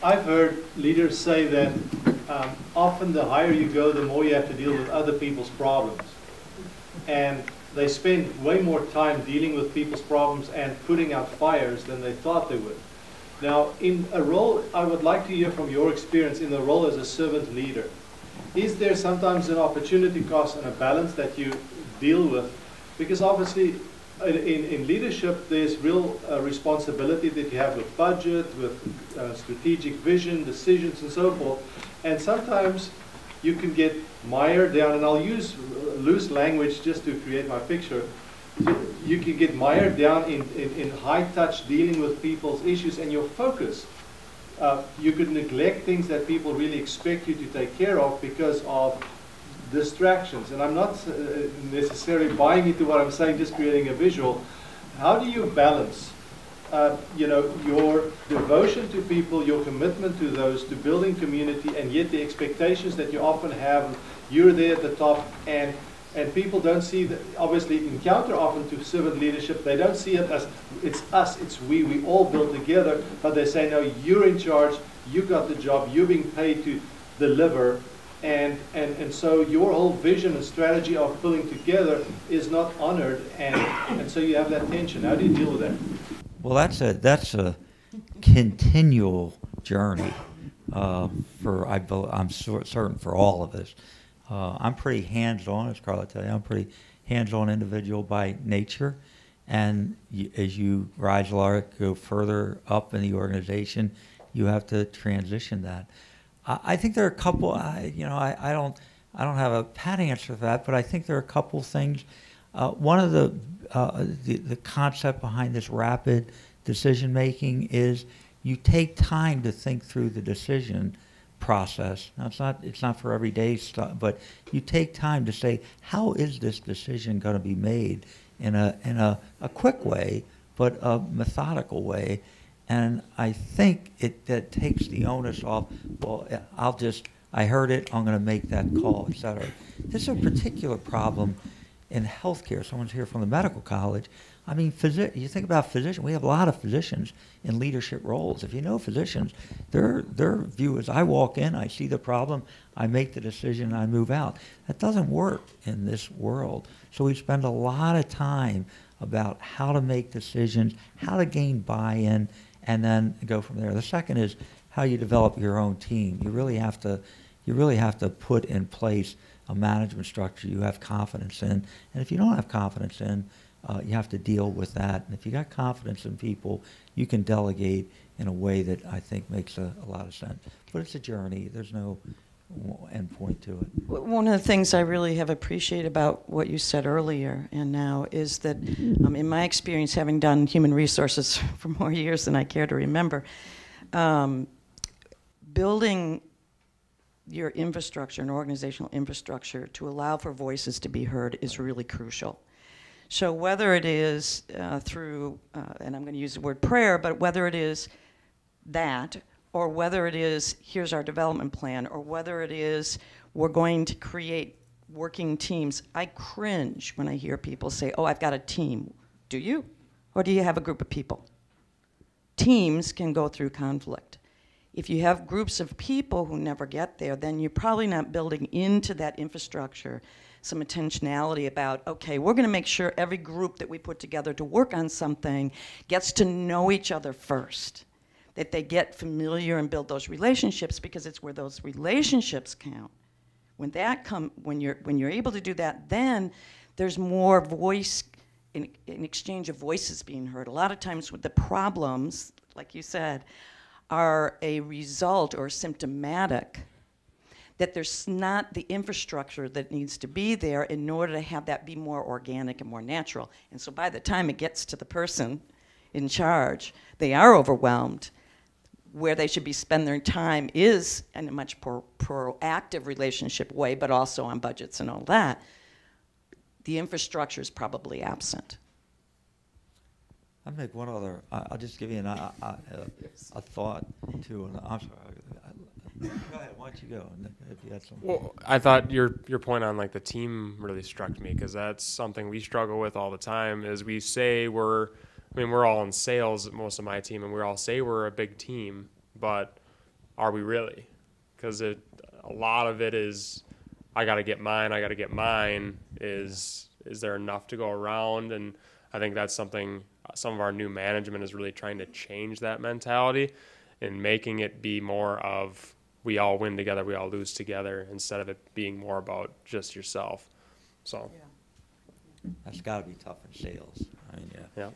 I've heard leaders say that often the higher you go, the more you have to deal with other people's problems. And they spend way more time dealing with people's problems and putting out fires than they thought they would. Now, in a role, I would like to hear from your experience in the role as a servant leader. Is there sometimes an opportunity cost and a balance that you deal with? Because obviously, in leadership, there's real responsibility that you have with budget, with strategic vision, decisions, and so forth. And sometimes you can get mired down, and I'll use loose language just to create my picture. You can get mired down in high-touch dealing with people's issues, and your focus, you could neglect things that people really expect you to take care of because of distractions. And I'm not necessarily buying into what I'm saying, just creating a visual. How do you balance your devotion to people, your commitment to those, to building community, and yet the expectations that you often have, you're there at the top, and people don't see that, obviously encounter often to servant leadership, they don't see it as it's us, it's we all build together, but they say, no, you're in charge, you got the job, you're being paid to deliver, and so your whole vision and strategy of pulling together is not honored, and so you have that tension. How do you deal with that? Well, that's a continual journey I'm certain for all of us. I'm pretty hands-on, as Carla tell you. I'm a pretty hands-on individual by nature, and as you rise, go further up in the organization, you have to transition that. I think there are a couple. I don't have a pat answer for that, but I think there are a couple things. One of the concept behind this rapid decision making is you take time to think through the decision process. Now it's not for everyday stuff, but you take time to say, how is this decision going to be made in a quick way, but a methodical way. And I think that takes the onus off. Well, I heard it, I'm going to make that call, et cetera. This is a particular problem in healthcare. Someone's here from the medical college. I mean, you think about physicians. We have a lot of physicians in leadership roles. If you know physicians, their view is, I walk in, I see the problem, I make the decision, I move out. That doesn't work in this world. So we spend a lot of time about how to make decisions, how to gain buy-in, and then go from there. The second is how you develop your own team. You really have to put in place a management structure you have confidence in. And if you don't have confidence in, you have to deal with that. And if you got confidence in people, you can delegate in a way that I think makes a lot of sense. But it's a journey. There's no end point to it. One of the things I really have appreciated about what you said earlier and now is that in my experience, having done human resources for more years than I care to remember, building your infrastructure and organizational infrastructure to allow for voices to be heard is really crucial. So whether it is through, and I'm going to use the word prayer, but whether it is that, or whether it is, here's our development plan, or whether it is, we're going to create working teams. I cringe when I hear people say, oh, I've got a team. Do you? Or do you have a group of people? Teams can go through conflict. If you have groups of people who never get there, then you're probably not building into that infrastructure some intentionality about, okay, we're going to make sure every group that we put together to work on something gets to know each other first, that they get familiar and build those relationships, because it's where those relationships count. When you're able to do that, then there's more voice, in exchange of voices being heard. A lot of times with the problems, like you said, are a result or symptomatic that there's not the infrastructure that needs to be there in order to have that be more organic and more natural. And so by the time it gets to the person in charge, they are overwhelmed. Where they should be spending their time is in a much proactive relationship way, but also on budgets and all that. The infrastructure is probably absent. I'll make one other. I'll just give you a thought too. And I'm sorry. Go ahead. Why don't you go? If you had something. Well, I thought your point on like the team really struck me, because that's something we struggle with all the time. Is we say we're all in sales, most of my team, and we all say we're a big team, but are we really? Because a lot of it is, I got to get mine. Is there enough to go around? And I think that's something some of our new management is really trying to change that mentality and making it be more of, we all win together, we all lose together, instead of it being more about just yourself. So, That's got to be tough in sales. I mean, yeah. yeah.